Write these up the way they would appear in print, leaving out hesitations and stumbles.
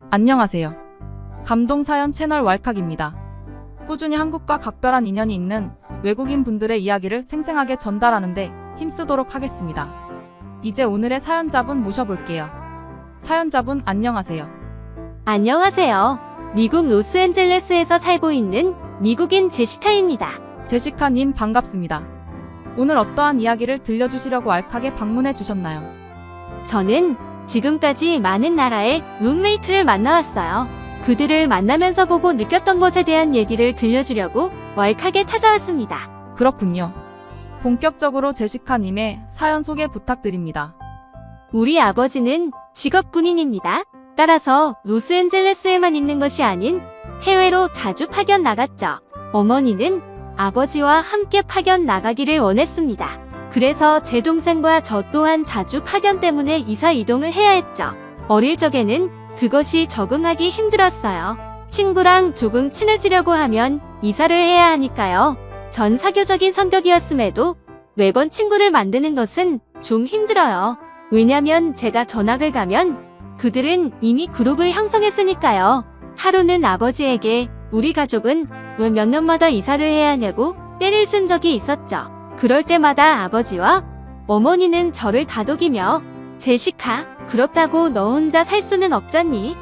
안녕하세요. 감동사연 채널 왈칵입니다. 꾸준히 한국과 각별한 인연이 있는 외국인 분들의 이야기를 생생하게 전달하는데 힘쓰도록 하겠습니다. 이제 오늘의 사연자분 모셔볼게요. 사연자분 안녕하세요. 안녕하세요. 미국 로스앤젤레스에서 살고 있는 미국인 제시카입니다. 제시카님 반갑습니다. 오늘 어떠한 이야기를 들려주시려고 왈칵에 방문해 주셨나요? 저는 지금까지 많은 나라의 룸메이트를 만나왔어요. 그들을 만나면서 보고 느꼈던 것에 대한 얘기를 들려주려고 왈칵에 찾아왔습니다. 그렇군요. 본격적으로 제시카님의 사연 소개 부탁드립니다. 우리 아버지는 직업 군인입니다. 따라서 로스앤젤레스에만 있는 것이 아닌 해외로 자주 파견 나갔죠. 어머니는 아버지와 함께 파견 나가기를 원했습니다. 그래서 제 동생과 저 또한 자주 파견 때문에 이사 이동을 해야 했죠. 어릴 적에는 그것이 적응하기 힘들었어요. 친구랑 조금 친해지려고 하면 이사를 해야 하니까요. 전 사교적인 성격이었음에도 매번 친구를 만드는 것은 좀 힘들어요. 왜냐면 제가 전학을 가면 그들은 이미 그룹을 형성했으니까요. 하루는 아버지에게 우리 가족은 왜 몇 년마다 이사를 해야 하냐고 때를 쓴 적이 있었죠. 그럴 때마다 아버지와 어머니는 저를 다독이며 제시카, 그렇다고 너 혼자 살 수는 없잖니?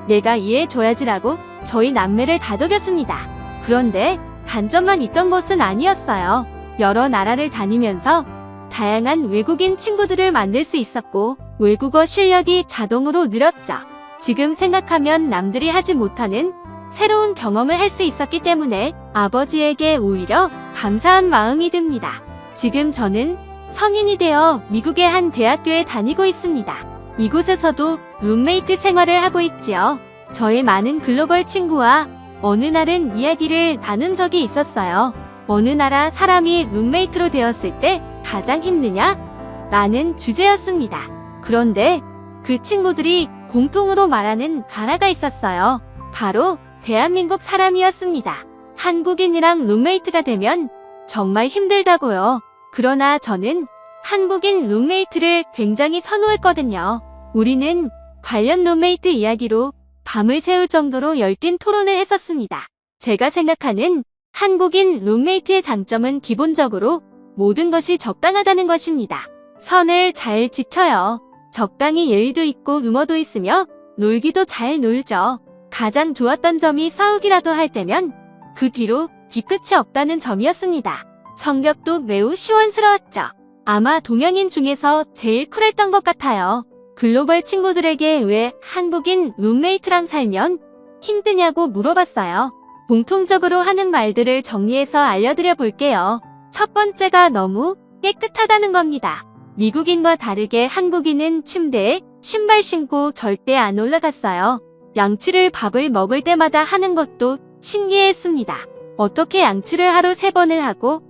내가 이해해줘야지라고 저희 남매를 다독였습니다. 그런데 단점만 있던 것은 아니었어요. 여러 나라를 다니면서 다양한 외국인 친구들을 만들 수 있었고 외국어 실력이 자동으로 늘었죠. 지금 생각하면 남들이 하지 못하는 새로운 경험을 할 수 있었기 때문에 아버지에게 오히려 감사한 마음이 듭니다. 지금 저는 성인이 되어 미국의 한 대학교에 다니고 있습니다. 이곳에서도 룸메이트 생활을 하고 있지요. 저의 많은 글로벌 친구와 어느 날은 이야기를 나눈 적이 있었어요. 어느 나라 사람이 룸메이트로 되었을 때 가장 힘드냐? 라는 주제였습니다. 그런데 그 친구들이 공통으로 말하는 하나가 있었어요. 바로 대한민국 사람이었습니다. 한국인이랑 룸메이트가 되면 정말 힘들다고요. 그러나 저는 한국인 룸메이트를 굉장히 선호했거든요. 우리는 관련 룸메이트 이야기로 밤을 새울 정도로 열띤 토론을 했었습니다. 제가 생각하는 한국인 룸메이트의 장점은 기본적으로 모든 것이 적당하다는 것입니다. 선을 잘 지켜요. 적당히 예의도 있고 유머도 있으며 놀기도 잘 놀죠. 가장 좋았던 점이 싸우기라도 할 때면 그 뒤로 뒤끝이 없다는 점이었습니다. 성격도 매우 시원스러웠죠. 아마 동양인 중에서 제일 쿨했던 것 같아요. 글로벌 친구들에게 왜 한국인 룸메이트랑 살면 힘드냐고 물어봤어요. 공통적으로 하는 말들을 정리해서 알려드려 볼게요. 첫 번째가 너무 깨끗하다는 겁니다. 미국인과 다르게 한국인은 침대에 신발 신고 절대 안 올라갔어요. 양치를 밥을 먹을 때마다 하는 것도 신기했습니다. 어떻게 양치를 하루 3번을 하고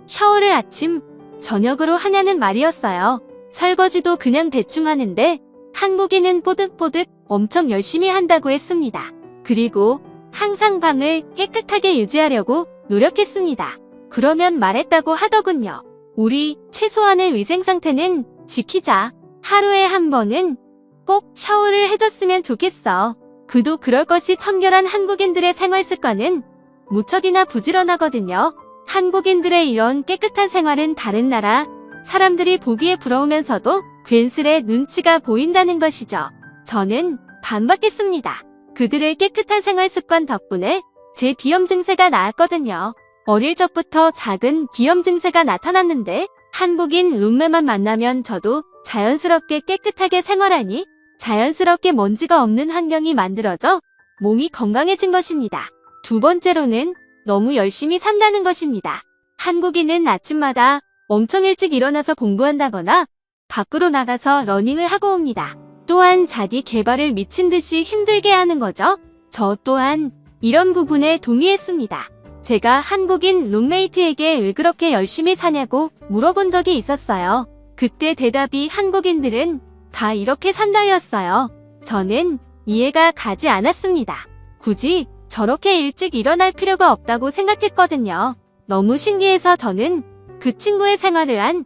샤워를 아침, 저녁으로 하냐는 말이었어요. 설거지도 그냥 대충 하는데 한국인은 뽀득뽀득 엄청 열심히 한다고 했습니다. 그리고 항상 방을 깨끗하게 유지하려고 노력했습니다. 그러면 말했다고 하더군요. 우리 최소한의 위생 상태는 지키자. 하루에 한 번은 꼭 샤워를 해줬으면 좋겠어. 그도 그럴 것이 청결한 한국인들의 생활 습관은 무척이나 부지런하거든요. 한국인들의 이런 깨끗한 생활은 다른 나라 사람들이 보기에 부러우면서도 괜스레 눈치가 보인다는 것이죠. 저는 반박했습니다. 그들의 깨끗한 생활 습관 덕분에 제 비염 증세가 나았거든요. 어릴 적부터 작은 비염 증세가 나타났는데 한국인 룸메만 만나면 저도 자연스럽게 깨끗하게 생활하니 자연스럽게 먼지가 없는 환경이 만들어져 몸이 건강해진 것입니다. 두 번째로는 너무 열심히 산다는 것입니다. 한국인은 아침마다 엄청 일찍 일어나서 공부한다거나 밖으로 나가서 러닝을 하고 옵니다. 또한 자기 개발을 미친 듯이 힘들게 하는 거죠. 저 또한 이런 부분에 동의했습니다. 제가 한국인 룸메이트에게 왜 그렇게 열심히 사냐고 물어본 적이 있었어요. 그때 대답이 한국인들은 다 이렇게 산다였어요. 저는 이해가 가지 않았습니다. 굳이 저렇게 일찍 일어날 필요가 없다고 생각했거든요. 너무 신기해서 저는 그 친구의 생활을 한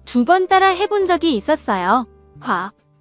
2번 따라 해본 적이 있었어요.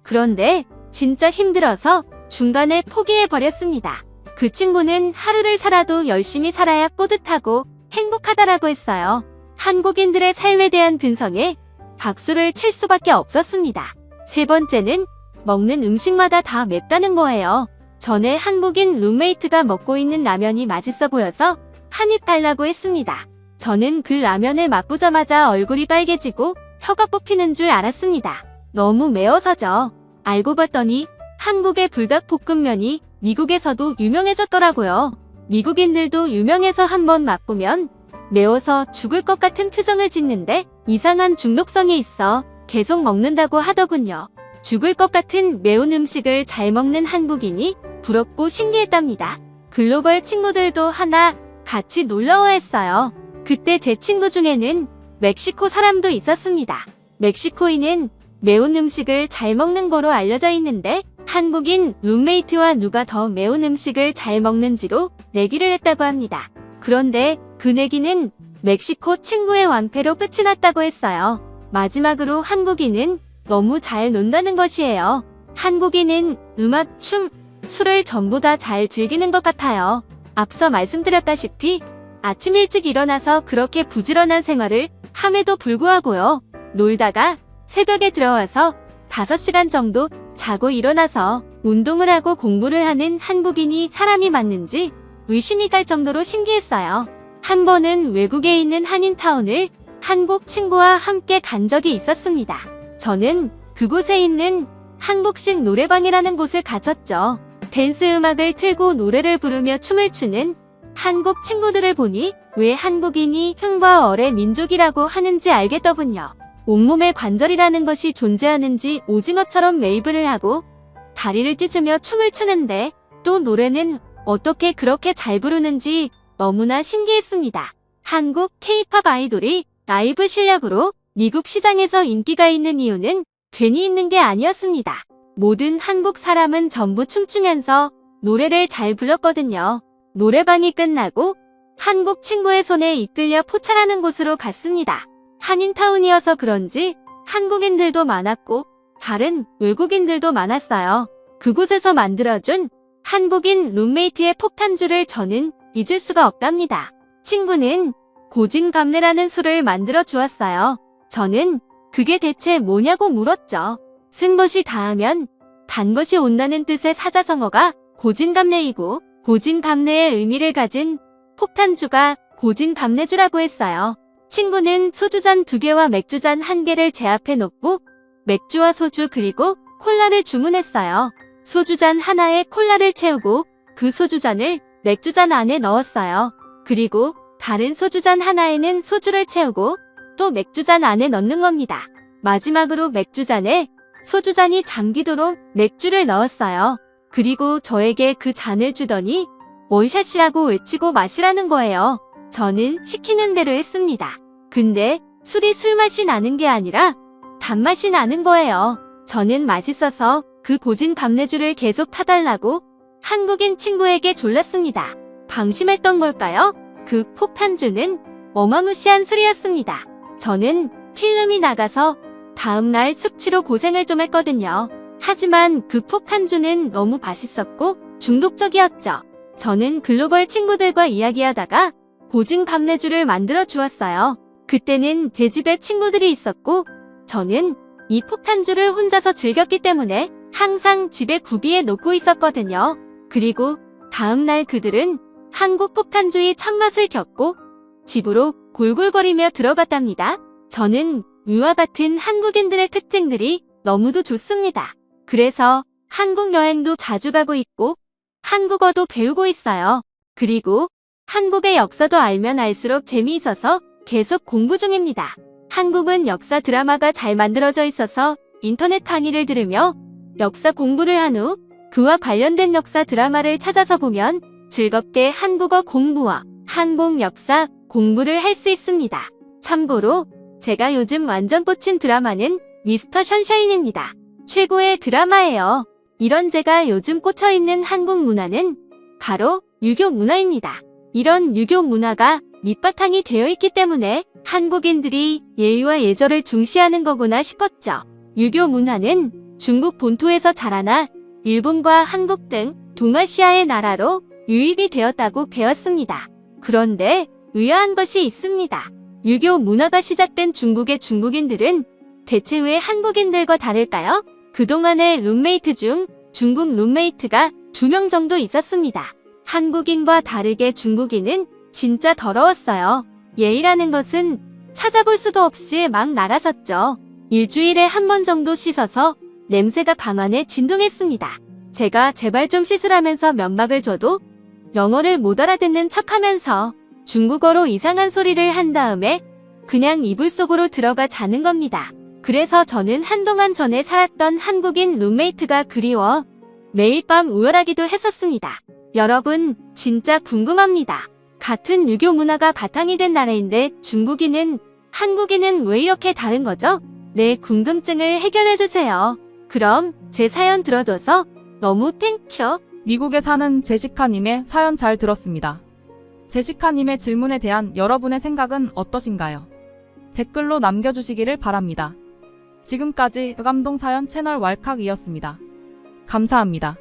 그런데 진짜 힘들어서 중간에 포기해버렸습니다. 그 친구는 하루를 살아도 열심히 살아야 뿌듯하고 행복하다라고 했어요. 한국인들의 삶에 대한 근성에 박수를 칠 수밖에 없었습니다. 세 번째는 먹는 음식마다 다 맵다는 거예요. 전에 한국인 룸메이트가 먹고 있는 라면이 맛있어 보여서 한 입 달라고 했습니다. 저는 그 라면을 맛보자마자 얼굴이 빨개지고 혀가 뽑히는 줄 알았습니다. 너무 매워서죠. 알고 봤더니 한국의 불닭볶음면이 미국에서도 유명해졌더라고요. 미국인들도 유명해서 한번 맛보면 매워서 죽을 것 같은 표정을 짓는데 이상한 중독성이 있어 계속 먹는다고 하더군요. 죽을 것 같은 매운 음식을 잘 먹는 한국인이 부럽고 신기했답니다. 글로벌 친구들도 하나 같이 놀러와했어요. 그때 제 친구 중에는 멕시코 사람도 있었습니다. 멕시코인은 매운 음식을 잘 먹는 거로 알려져 있는데 한국인 룸메이트와 누가 더 매운 음식을 잘 먹는지로 내기를 했다고 합니다. 그런데 그 내기는 멕시코 친구의 완패로 끝이 났다고 했어요. 마지막으로 한국인은 너무 잘 논다는 것이에요. 한국인은 음악, 춤, 술을 전부 다 잘 즐기는 것 같아요. 앞서 말씀드렸다시피 아침 일찍 일어나서 그렇게 부지런한 생활을 함에도 불구하고요. 놀다가 새벽에 들어와서 5시간 정도 자고 일어나서 운동을 하고 공부를 하는 한국인이 사람이 맞는지 의심이 갈 정도로 신기했어요. 한 번은 외국에 있는 한인타운을 한국 친구와 함께 간 적이 있었습니다. 저는 그곳에 있는 한국식 노래방이라는 곳을 갔었죠. 댄스 음악을 틀고 노래를 부르며 춤을 추는 한국 친구들을 보니 왜 한국인이 흉과 얼의 민족이라고 하는지 알겠더군요. 온몸에 관절이라는 것이 존재하는지 오징어처럼 웨이브를 하고 다리를 찢으며 춤을 추는데 또 노래는 어떻게 그렇게 잘 부르는지 너무나 신기했습니다. 한국 K-팝 아이돌이 라이브 실력으로 미국 시장에서 인기가 있는 이유는 괜히 있는 게 아니었습니다. 모든 한국 사람은 전부 춤추면서 노래를 잘 불렀거든요. 노래방이 끝나고 한국 친구의 손에 이끌려 포차라는 곳으로 갔습니다. 한인타운이어서 그런지 한국인들도 많았고 다른 외국인들도 많았어요. 그곳에서 만들어준 한국인 룸메이트의 폭탄주를 저는 잊을 수가 없답니다. 친구는 고진감래라는 술을 만들어 주었어요. 저는 그게 대체 뭐냐고 물었죠. 쓴 것이 다하면 단 것이 온다는 뜻의 사자성어가 고진감래이고 고진감래의 의미를 가진 폭탄주가 고진감래주라고 했어요. 친구는 소주잔 2개와 맥주잔 1개를 제 앞에 놓고 맥주와 소주 그리고 콜라를 주문했어요. 소주잔 하나에 콜라를 채우고 그 소주잔을 맥주잔 안에 넣었어요. 그리고 다른 소주잔 하나에는 소주를 채우고 또 맥주잔 안에 넣는 겁니다. 마지막으로 맥주잔에 소주잔이 잠기도록 맥주를 넣었어요. 그리고 저에게 그 잔을 주더니 원샷이라고 외치고 마시라는 거예요. 저는 시키는 대로 했습니다. 근데 술이 술맛이 나는 게 아니라 단맛이 나는 거예요. 저는 맛있어서 그 고진감래주를 계속 타달라고 한국인 친구에게 졸랐습니다. 방심했던 걸까요? 그 폭탄주는 어마무시한 술이었습니다. 저는 필름이 나가서 다음날 숙취로 고생을 좀 했거든요. 하지만 그 폭탄주는 너무 맛있었고 중독적이었죠. 저는 글로벌 친구들과 이야기하다가 고진감래주를 만들어 주었어요. 그때는 제 집에 친구들이 있었고 저는 이 폭탄주를 혼자서 즐겼기 때문에 항상 집에 구비해 놓고 있었거든요. 그리고 다음날 그들은 한국 폭탄주의 참맛을 겪고 집으로 골골거리며 들어갔답니다. 저는 위와 같은 한국인들의 특징들이 너무도 좋습니다. 그래서 한국 여행도 자주 가고 있고 한국어도 배우고 있어요. 그리고 한국의 역사도 알면 알수록 재미있어서 계속 공부 중입니다. 한국은 역사 드라마가 잘 만들어져 있어서 인터넷 강의를 들으며 역사 공부를 한 후 그와 관련된 역사 드라마를 찾아서 보면 즐겁게 한국어 공부와 한국 역사 공부를 할 수 있습니다. 참고로 제가 요즘 완전 꽂힌 드라마는 미스터 션샤인입니다. 최고의 드라마예요. 이런 제가 요즘 꽂혀있는 한국 문화는 바로 유교 문화입니다. 이런 유교 문화가 밑바탕이 되어 있기 때문에 한국인들이 예의와 예절을 중시하는 거구나 싶었죠. 유교 문화는 중국 본토에서 자라나 일본과 한국 등 동아시아의 나라로 유입이 되었다고 배웠습니다. 그런데 의아한 것이 있습니다. 유교 문화가 시작된 중국의 중국인들은 대체 왜 한국인들과 다를까요? 그동안의 룸메이트 중 중국 룸메이트가 2명 정도 있었습니다. 한국인과 다르게 중국인은 진짜 더러웠어요. 예의라는 것은 찾아볼 수도 없이 막 나갔었죠. 일주일에 한 번 정도 씻어서 냄새가 방안에 진동했습니다. 제가 제발 좀 씻으라면서 면박을 줘도 영어를 못 알아듣는 척하면서 중국어로 이상한 소리를 한 다음에 그냥 이불 속으로 들어가 자는 겁니다. 그래서 저는 한동안 전에 살았던 한국인 룸메이트가 그리워 매일 밤 우열하기도 했었습니다. 여러분, 진짜 궁금합니다. 같은 유교 문화가 바탕이 된 나라인데 중국인은 한국인은 왜 이렇게 다른 거죠? 내 궁금증을 해결해주세요. 그럼 제 사연 들어줘서 너무 땡큐. 미국에 사는 제시카님의 사연 잘 들었습니다. 제시카님의 질문에 대한 여러분의 생각은 어떠신가요? 댓글로 남겨주시기를 바랍니다. 지금까지 감동 사연 채널 왈칵이었습니다. 감사합니다.